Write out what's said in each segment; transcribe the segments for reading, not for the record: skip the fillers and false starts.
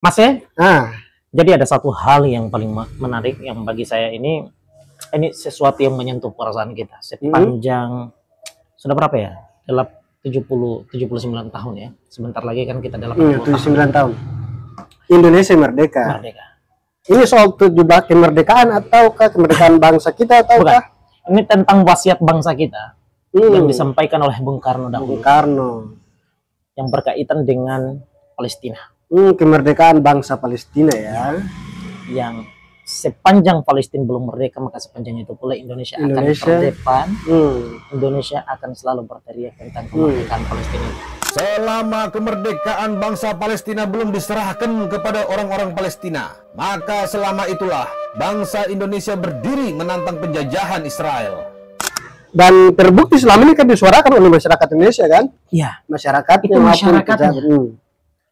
Mas ya, Ah, jadi ada satu hal yang paling menarik yang bagi saya ini sesuatu yang menyentuh perasaan kita sepanjang sudah berapa ya? Dalam 79 tahun ya. Sebentar lagi kan kita dalam 80 tahun 79 tahun. Indonesia merdeka. merdeka. Ini soal 17 kemerdekaan ataukah kemerdekaan bangsa kita Bukan. ataukah Ini tentang wasiat bangsa kita yang Hmm, disampaikan oleh Bung Karno dahulu Bung Karno. yang berkaitan dengan Palestina. Kemerdekaan bangsa Palestina ya. Yang sepanjang Palestina belum merdeka, maka sepanjang itu pula Indonesia akan Indonesia. terdepan. Hmm, Indonesia akan selalu berteriak tentang kemerdekaan Palestina. Selama kemerdekaan bangsa Palestina belum diserahkan kepada orang-orang Palestina, maka selama itulah bangsa Indonesia berdiri menantang penjajahan Israel. Dan terbukti selama ini kan disuarakan oleh masyarakat Indonesia kan? Iya, Masyarakatnya Itu maupun masyarakatnya. pejabat.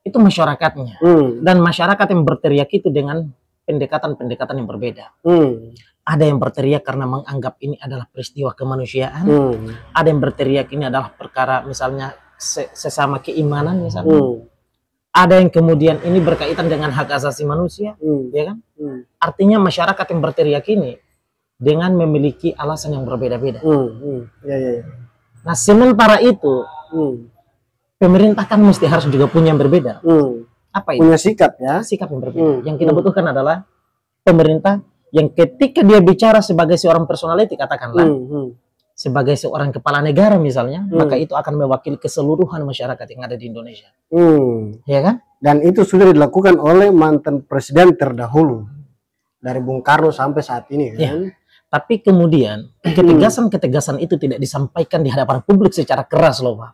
itu masyarakatnya. Hmm, Dan masyarakat yang berteriak itu dengan pendekatan-pendekatan yang berbeda. hmm, Ada yang berteriak karena menganggap ini adalah peristiwa kemanusiaan. hmm, Ada yang berteriak ini adalah perkara misalnya sesama keimanan misalnya. hmm, Ada yang kemudian ini berkaitan dengan hak asasi manusia, hmm, ya kan? hmm, Artinya masyarakat yang berteriak ini dengan memiliki alasan yang berbeda-beda. ya, ya, ya. Nah, sementara itu Hmm, pemerintah kan mesti harus juga punya yang berbeda. hmm. Apa itu? Punya sikap ya. Sikap yang berbeda. Hmm, Yang kita butuhkan adalah pemerintah yang ketika dia bicara sebagai seorang personality, katakanlah sebagai seorang kepala negara misalnya, maka itu akan mewakili keseluruhan masyarakat yang ada di Indonesia, ya kan? Dan itu sudah dilakukan oleh mantan presiden terdahulu dari Bung Karno sampai saat ini kan. Ya. Tapi kemudian ketegasan-ketegasan itu tidak disampaikan di hadapan publik secara keras loh Pak.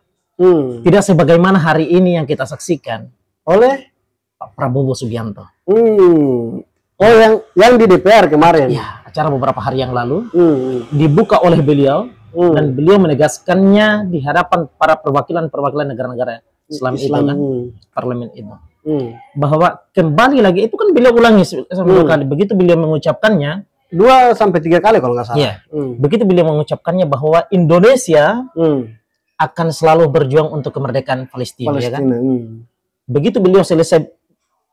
Tidak sebagaimana hari ini yang kita saksikan Oleh Pak Prabowo Subianto. oh yang di DPR kemarin. Ya, acara beberapa hari yang lalu Hmm, dibuka oleh beliau hmm. dan beliau menegaskannya di hadapan para perwakilan negara-negara Islam itu kan, parlemen itu. Bahwa kembali lagi itu kan beliau ulangi sebelum kali begitu beliau mengucapkannya, 2 sampai 3 kali kalau nggak salah. ya, begitu beliau mengucapkannya bahwa Indonesia akan selalu berjuang untuk kemerdekaan Palestina, ya kan? Palestina. Begitu beliau selesai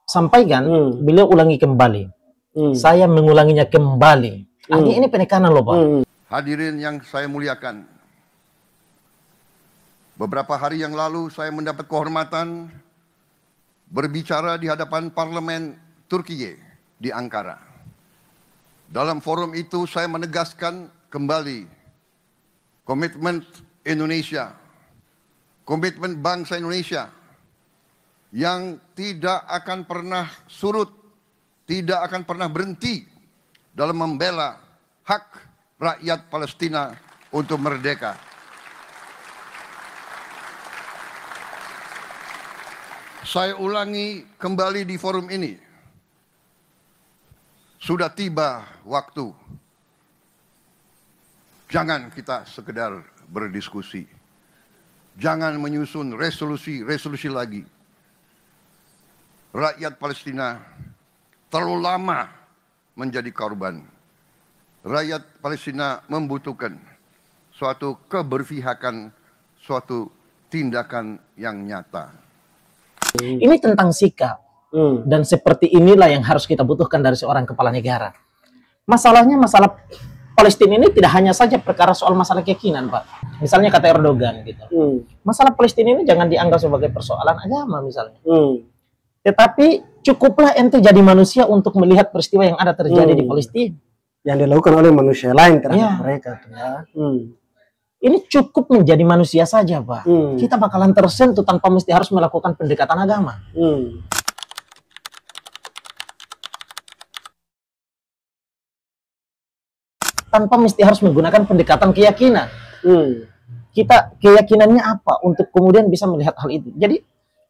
sampaikan, beliau ulangi kembali. Saya mengulanginya kembali. Artinya ini penekanan loh Pak. Hadirin yang saya muliakan, beberapa hari yang lalu saya mendapat kehormatan berbicara di hadapan parlemen Turkiye di Ankara. Dalam forum itu saya menegaskan kembali komitmen Indonesia, komitmen bangsa Indonesia yang tidak akan pernah surut, tidak akan pernah berhenti dalam membela hak rakyat Palestina untuk merdeka. Saya ulangi kembali di forum ini. Sudah tiba waktu. Jangan kita sekedar berdiskusi. Jangan menyusun resolusi lagi. Rakyat Palestina terlalu lama menjadi korban. Rakyat Palestina membutuhkan suatu keberpihakan, suatu tindakan yang nyata. Ini tentang sikap. Dan seperti inilah yang harus kita butuhkan dari seorang kepala negara. Masalahnya masalah Palestina ini tidak hanya saja perkara soal masalah keyakinan, Pak. Misalnya kata Erdogan gitu. Masalah Palestina ini jangan dianggap sebagai persoalan agama misalnya. Tetapi cukuplah ente jadi manusia untuk melihat peristiwa yang ada terjadi di Palestina. Yang dilakukan oleh manusia lain terhadap Ya. mereka tuh ya. Ini cukup menjadi manusia saja, Pak. Kita bakalan tersentuh tanpa mesti harus melakukan pendekatan agama. Tanpa mesti harus menggunakan pendekatan keyakinan. Kita keyakinannya apa untuk kemudian bisa melihat hal itu. Jadi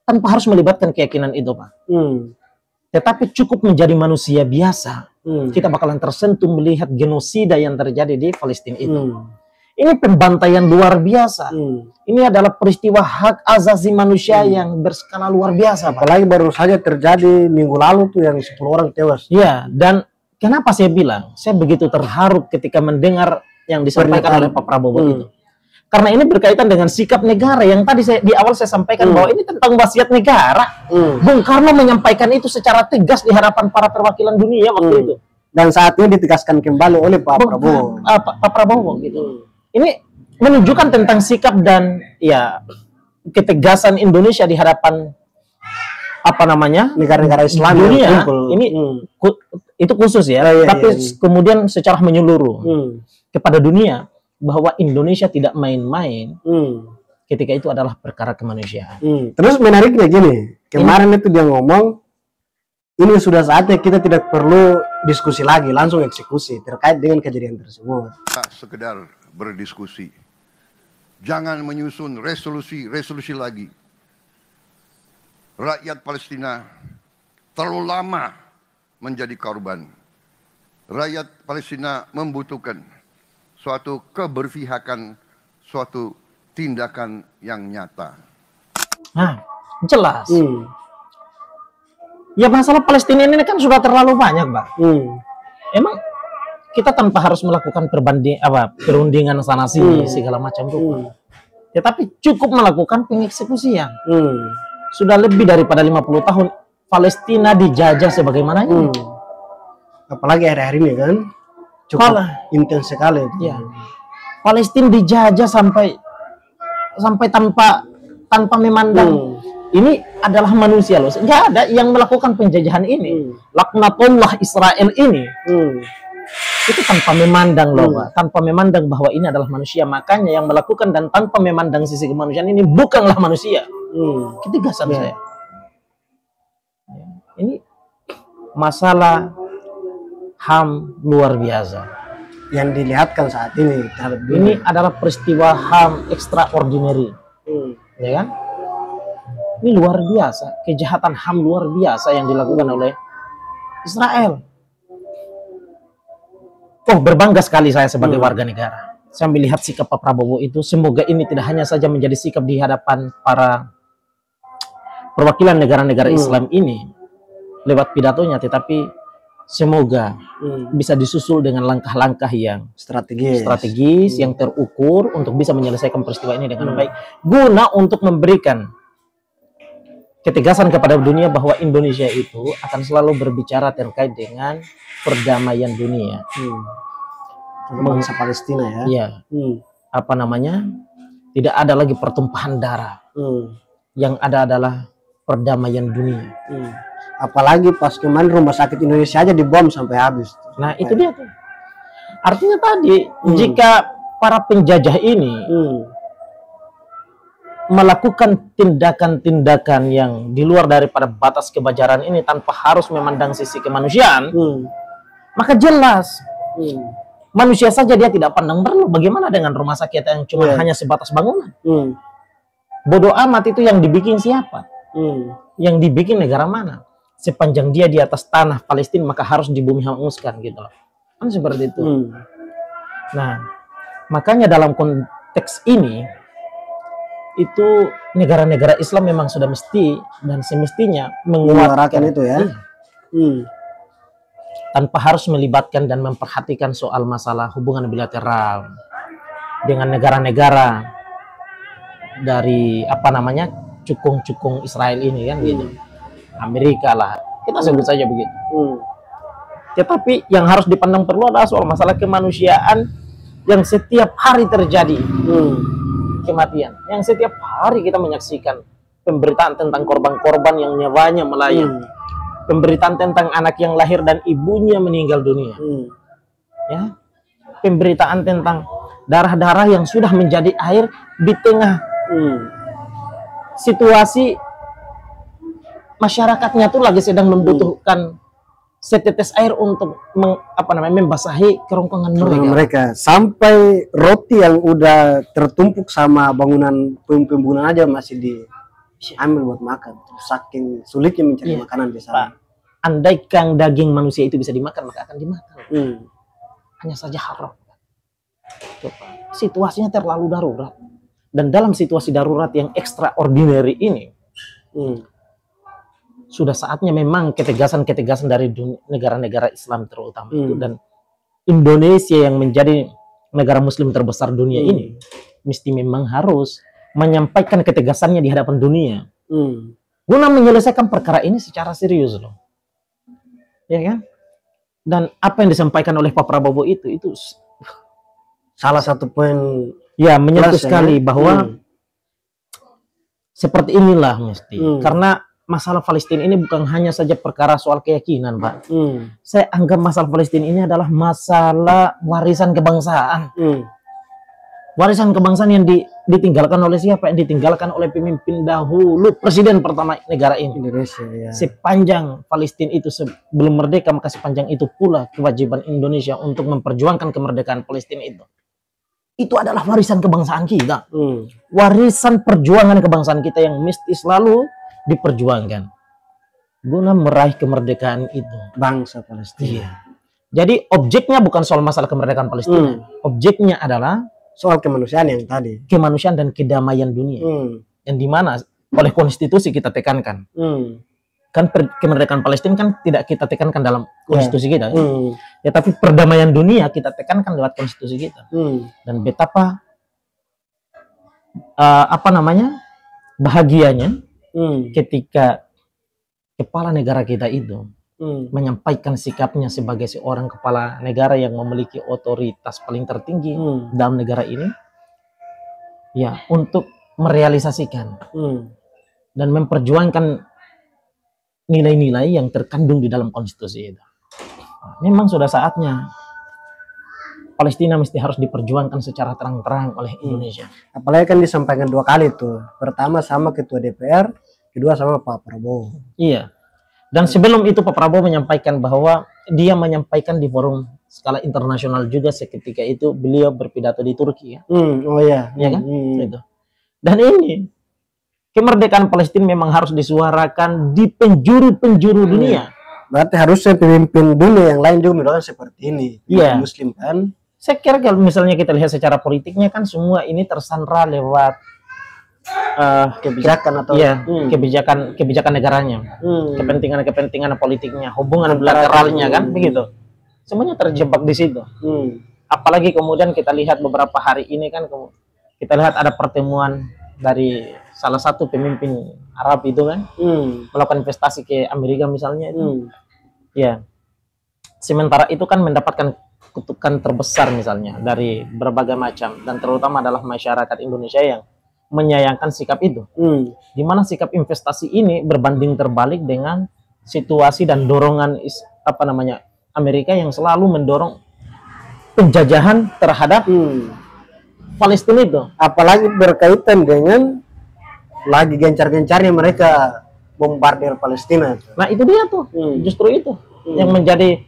tanpa harus melibatkan keyakinan itu, Pak. Tetapi cukup menjadi manusia biasa. Kita bakalan tersentuh melihat genosida yang terjadi di Palestina itu. Ini pembantaian luar biasa. Ini adalah peristiwa hak asasi manusia yang berskala luar biasa, Pak. Apalagi baru saja terjadi minggu lalu tuh yang 10 orang tewas. Ya, dan kenapa saya bilang saya begitu terharu ketika mendengar yang disampaikan oleh Pak Prabowo itu. Karena ini berkaitan dengan sikap negara yang tadi di awal saya sampaikan bahwa ini tentang wasiat negara. Bung Karno menyampaikan itu secara tegas di hadapan para perwakilan dunia waktu itu. Dan saat ini ditegaskan kembali oleh Pak Prabowo. Pak Prabowo gitu. Ini menunjukkan tentang sikap dan ya ketegasan Indonesia di hadapan negara-negara Islam dunia. Ini itu khusus ya, tapi kemudian secara menyeluruh kepada dunia bahwa Indonesia tidak main-main ketika itu adalah perkara kemanusiaan. Terus menariknya gini, kemarin itu dia ngomong ini sudah saatnya kita tidak perlu diskusi lagi, langsung eksekusi terkait dengan kejadian tersebut. Sekedar berdiskusi, jangan menyusun resolusi lagi. Rakyat Palestina terlalu lama menjadi korban. Rakyat Palestina membutuhkan suatu keberpihakan, suatu tindakan yang nyata. Nah, jelas. Ya masalah Palestina ini kan sudah terlalu banyak, Bang. Emang kita tanpa harus melakukan perundingan sana sini segala macam rupa. Tetapi cukup melakukan pengeksekusian. Sudah lebih daripada 50 tahun Palestina dijajah sebagaimana ini. Apalagi akhir-akhir ini kan cukup intens sekali. Ya. Palestina dijajah sampai tanpa memandang ini adalah manusia loh. Nggak ada yang melakukan penjajahan ini. Laknatullah Israel ini. Itu tanpa memandang loh, Pak. Tanpa memandang bahwa ini adalah manusia. Makanya yang melakukan dan tanpa memandang sisi kemanusiaan ini bukanlah manusia. Ketegasan saya. Ini masalah HAM luar biasa yang dilihatkan saat ini. Ini adalah peristiwa HAM extraordinary, ya kan? Ini luar biasa, kejahatan HAM luar biasa yang dilakukan oleh Israel. Berbangga sekali saya sebagai warga negara. Saya melihat sikap Pak Prabowo itu, semoga ini tidak hanya saja menjadi sikap di hadapan para perwakilan negara-negara Islam ini lewat pidatonya, tetapi semoga bisa disusul dengan langkah-langkah yang strategis yang terukur untuk bisa menyelesaikan peristiwa ini dengan baik, guna untuk memberikan ketegasan kepada dunia bahwa Indonesia itu akan selalu berbicara terkait dengan perdamaian dunia. Bangsa Palestina ya. Iya. Tidak ada lagi pertumpahan darah. Yang ada adalah perdamaian dunia. Apalagi pas kemarin rumah sakit Indonesia aja dibom sampai habis. Nah, itu dia tuh. Artinya tadi jika para penjajah ini melakukan tindakan-tindakan yang di luar daripada batas kewajaran ini tanpa harus memandang sisi kemanusiaan, maka jelas manusia saja dia tidak pandang perlu. Bagaimana dengan rumah sakit yang cuma hanya sebatas bangunan? Bodoh amat itu yang dibikin siapa? Yang dibikin negara mana? Sepanjang dia di atas tanah Palestina maka harus dibumi hanguskan gitu loh. Kan seperti itu. Nah, makanya dalam konteks ini itu negara-negara Islam memang sudah mesti dan semestinya menguatkan itu ya. Tanpa harus melibatkan dan memperhatikan soal masalah hubungan bilateral dengan negara-negara dari cukung-cukung Israel ini kan gitu. Amerika lah, kita sebut saja begitu. Tetapi yang harus dipandang perlu adalah soal masalah kemanusiaan yang setiap hari terjadi. Kematian yang setiap hari kita menyaksikan pemberitaan tentang korban-korban yang nyawanya melayang, pemberitaan tentang anak yang lahir dan ibunya meninggal dunia, ya, pemberitaan tentang darah-darah yang sudah menjadi air di tengah situasi masyarakatnya tuh lagi sedang membutuhkan setetes air untuk membasahi kerongkongan mereka. Sampai roti yang udah tertumpuk sama bangunan aja masih diambil buat makan. Saking sulitnya mencari makanan di sana. Andaikan daging manusia itu bisa dimakan maka akan dimakan. Hanya saja haram. Situasinya terlalu darurat. Dan dalam situasi darurat yang extraordinary ini, sudah saatnya memang ketegasan-ketegasan dari negara-negara Islam terutama itu, dan Indonesia yang menjadi negara muslim terbesar dunia ini mesti memang harus menyampaikan ketegasannya di hadapan dunia. Guna menyelesaikan perkara ini secara serius loh. Ya kan? Dan apa yang disampaikan oleh Pak Prabowo itu salah satu poin ya menyentuh sekali bahwa seperti inilah mesti. Karena masalah Palestina ini bukan hanya saja perkara soal keyakinan, Pak. Saya anggap masalah Palestina ini adalah masalah warisan kebangsaan. Warisan kebangsaan yang ditinggalkan oleh siapa? Yang ditinggalkan oleh pemimpin dahulu, presiden pertama negara ini. Indonesia, ya. Sepanjang Palestina itu sebelum merdeka, maka sepanjang itu pula kewajiban Indonesia untuk memperjuangkan kemerdekaan Palestina itu. Itu adalah warisan kebangsaan kita. Warisan perjuangan kebangsaan kita yang mesti selalu diperjuangkan guna meraih kemerdekaan itu. Bangsa Palestina. Iya. Jadi objeknya bukan soal masalah kemerdekaan Palestina. Objeknya adalah soal kemanusiaan yang tadi. Kemanusiaan dan kedamaian dunia. Yang dimana oleh konstitusi kita tekankan. Kan kemerdekaan Palestina kan tidak kita tekankan dalam konstitusi kita. Ya, tapi perdamaian dunia kita tekankan lewat konstitusi kita. Dan betapa bahagianya ketika kepala negara kita itu menyampaikan sikapnya sebagai seorang kepala negara yang memiliki otoritas paling tertinggi dalam negara ini, ya, untuk merealisasikan dan memperjuangkan nilai-nilai yang terkandung di dalam konstitusi itu. Memang sudah saatnya Palestina mesti harus diperjuangkan secara terang-terang oleh Indonesia. Apalagi kan disampaikan 2 kali tuh. Pertama sama Ketua DPR, kedua sama Pak Prabowo. Iya. Dan sebelum itu Pak Prabowo menyampaikan bahwa dia menyampaikan di forum skala internasional juga seketika itu beliau berpidato di Turki ya. Oh iya. Ya kan? Itu. Dan ini kemerdekaan Palestina memang harus disuarakan di penjuru-penjuru dunia. Berarti harusnya pemimpin dunia yang lain juga melakukan seperti ini. Iya. Muslim kan. Saya kira kalau misalnya kita lihat secara politiknya kan semua ini tersandra lewat kebijakan atau kebijakan negaranya, kepentingan politiknya, hubungan bilateralnya kan begitu. Semuanya terjebak di situ. Apalagi kemudian kita lihat beberapa hari ini kan kita lihat ada pertemuan dari salah satu pemimpin Arab itu kan melakukan investasi ke Amerika misalnya itu. Ya. Sementara itu kan mendapatkan kutukan terbesar misalnya dari berbagai macam dan terutama adalah masyarakat Indonesia yang menyayangkan sikap itu, di mana sikap investasi ini berbanding terbalik dengan situasi dan dorongan Amerika yang selalu mendorong penjajahan terhadap Palestina itu, apalagi berkaitan dengan lagi gencar-gencarnya mereka bombardir Palestina. Nah itu dia tuh, justru itu yang menjadi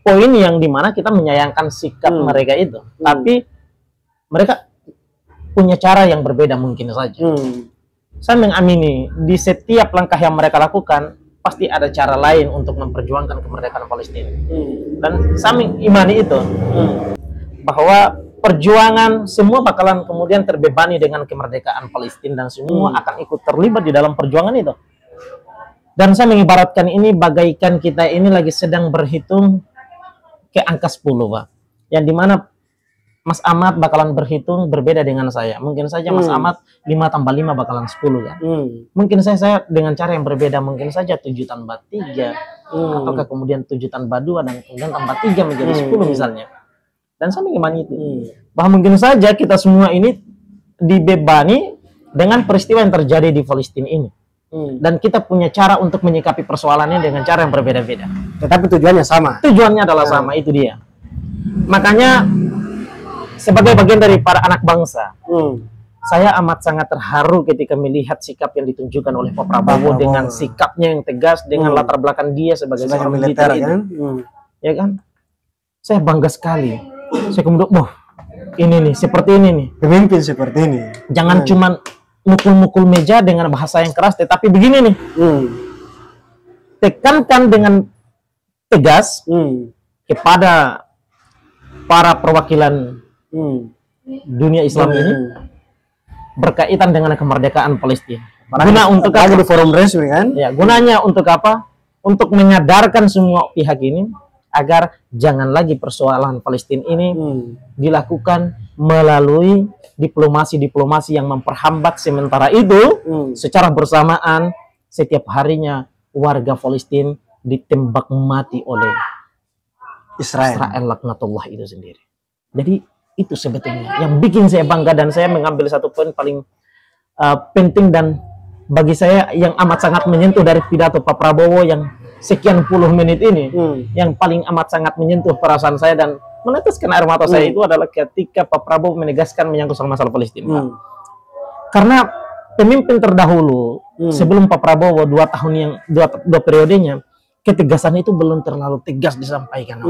poin yang dimana kita menyayangkan sikap mereka itu, tapi mereka punya cara yang berbeda mungkin saja. Saya mengamini di setiap langkah yang mereka lakukan pasti ada cara lain untuk memperjuangkan kemerdekaan Palestina. Dan saya mengimani itu bahwa perjuangan semua bakalan kemudian terbebani dengan kemerdekaan Palestina dan semua akan ikut terlibat di dalam perjuangan itu. Dan saya mengibaratkan ini bagaikan kita ini lagi sedang berhitung ke angka 10, Pak. Yang dimana Mas Ahmad bakalan berhitung berbeda dengan saya. Mungkin saja Mas Ahmad 5 tambah 5 bakalan 10 kan. Mungkin saya dengan cara yang berbeda. Mungkin saja 7 tambah 3. Ataukah kemudian 7 tambah 2 dan kemudian tambah 3 menjadi 10 misalnya. Dan saya mengimani itu. Bahwa mungkin saja kita semua ini dibebani dengan peristiwa yang terjadi di Palestina ini. Dan kita punya cara untuk menyikapi persoalannya dengan cara yang berbeda-beda. Tetapi tujuannya sama. Tujuannya adalah sama, itu dia. Makanya sebagai bagian dari para anak bangsa, saya amat sangat terharu ketika melihat sikap yang ditunjukkan oleh Pak Prabowo dengan sikapnya yang tegas, dengan latar belakang dia sebagai seorang militer kan? Ya kan? Saya bangga sekali. Saya kemudian, ini nih, seperti ini nih. Pemimpin seperti ini. Jangan cuman mukul-mukul meja dengan bahasa yang keras, tetapi begini nih. Tekankan dengan tegas kepada para perwakilan dunia Islam ini berkaitan dengan kemerdekaan Palestina. Guna untuk apa? Di forum resmi kan? Ya, gunanya untuk apa? Untuk menyadarkan semua pihak ini agar jangan lagi persoalan Palestina ini dilakukan melalui diplomasi yang memperhambat. Sementara itu secara bersamaan setiap harinya warga Palestina ditembak mati oleh Israel laknatullah itu sendiri. Jadi itu sebetulnya yang bikin saya bangga, dan saya mengambil satu poin paling penting dan bagi saya yang amat sangat menyentuh dari pidato Pak Prabowo yang sekian puluh menit ini. Yang paling amat sangat menyentuh perasaan saya dan meneteskan air mata saya itu adalah ketika Pak Prabowo menegaskan menyangkut soal masalah Palestina. Karena pemimpin terdahulu sebelum Pak Prabowo 2 tahun yang dua periodenya, ketegasan itu belum terlalu tegas disampaikan.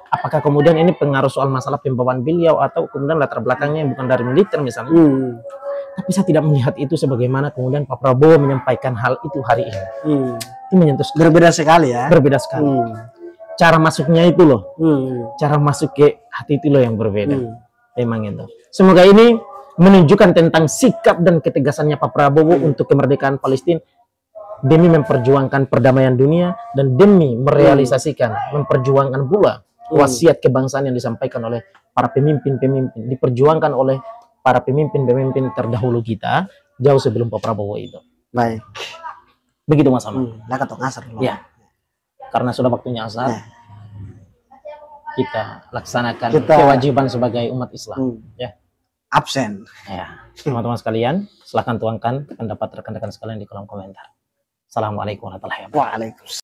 Apakah kemudian ini pengaruh soal masalah pembawaan beliau atau kemudian latar belakangnya bukan dari militer misalnya? Tapi saya tidak melihat itu sebagaimana kemudian Pak Prabowo menyampaikan hal itu hari ini. Itu menyentuh sekali. Berbeda sekali ya. Berbeda sekali. Cara masuknya itu loh. Cara masuk ke hati itu loh yang berbeda. Emang itu. Semoga ini menunjukkan tentang sikap dan ketegasannya Pak Prabowo untuk kemerdekaan Palestina demi memperjuangkan perdamaian dunia dan demi merealisasikan, memperjuangkan pula wasiat kebangsaan yang disampaikan oleh para pemimpin-pemimpin, diperjuangkan oleh para pemimpin-pemimpin terdahulu kita jauh sebelum Pak Prabowo itu. Baik. Begitu Mas Ahmad. Ya. Karena sudah waktunya asar. Kita laksanakan kewajiban sebagai umat Islam. Ya. Absen. Ya. Teman-teman sekalian, silahkan tuangkan pendapat rekan-rekan sekalian di kolom komentar. Assalamualaikum warahmatullahi wabarakatuh. Waalaikumsalam.